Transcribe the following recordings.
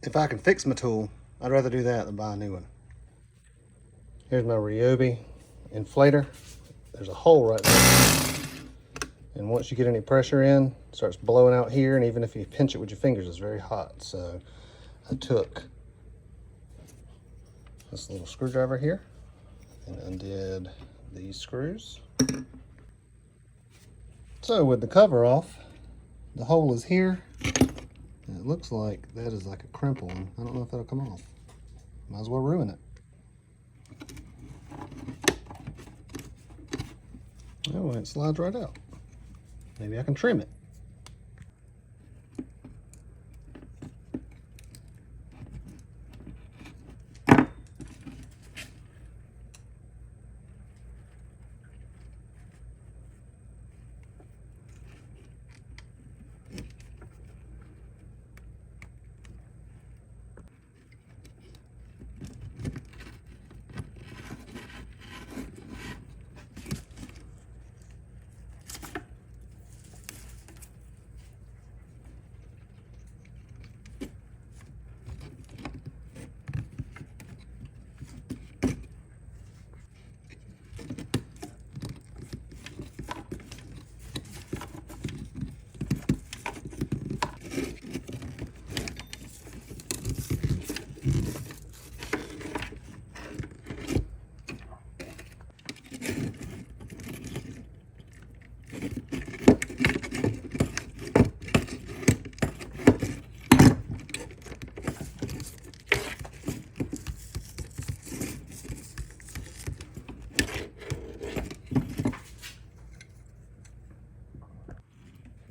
if I can fix my tool, I'd rather do that than buy a new one. Here's my Ryobi inflator. There's a hole right there. And once you get any pressure in, it starts blowing out here, and even if you pinch it with your fingers, it's very hot. So I took this little screwdriver here and undid these screws. So with the cover off, the hole is here. And it looks like that is like a crimp one. I don't know if that'll come off. Might as well ruin it. Oh, and it slides right out. Maybe I can trim it.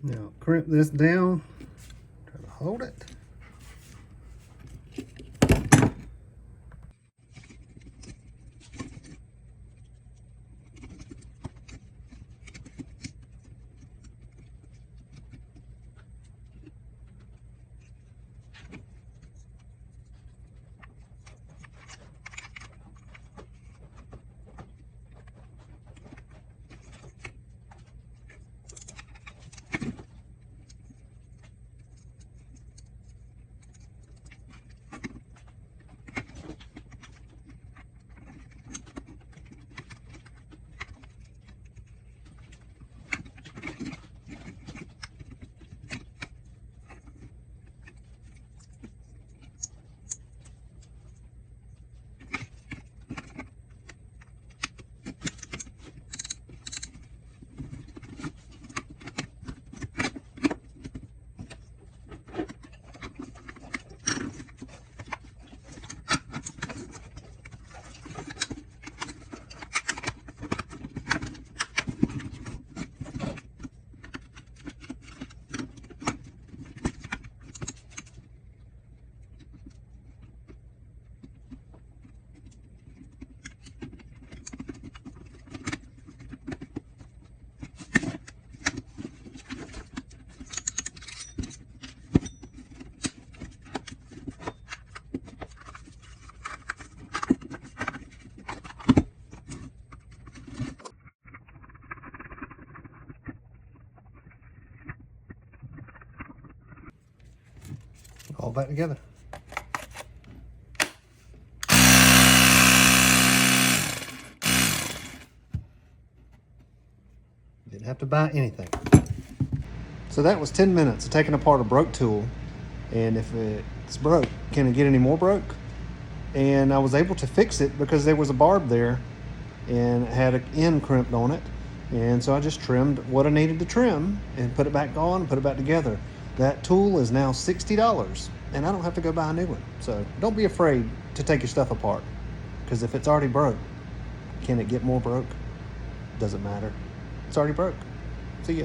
Now crimp this down, try to hold it. All back together. Didn't have to buy anything. So that was 10 minutes of taking apart a broke tool. And if it's broke, can it get any more broke? And I was able to fix it because there was a barb there and it had an end crimped on it. And so I just trimmed what I needed to trim and put it back on, put it back together. That tool is now $60 and I don't have to go buy a new one. So don't be afraid to take your stuff apart, because if it's already broke, can it get more broke? Doesn't matter. It's already broke. See ya.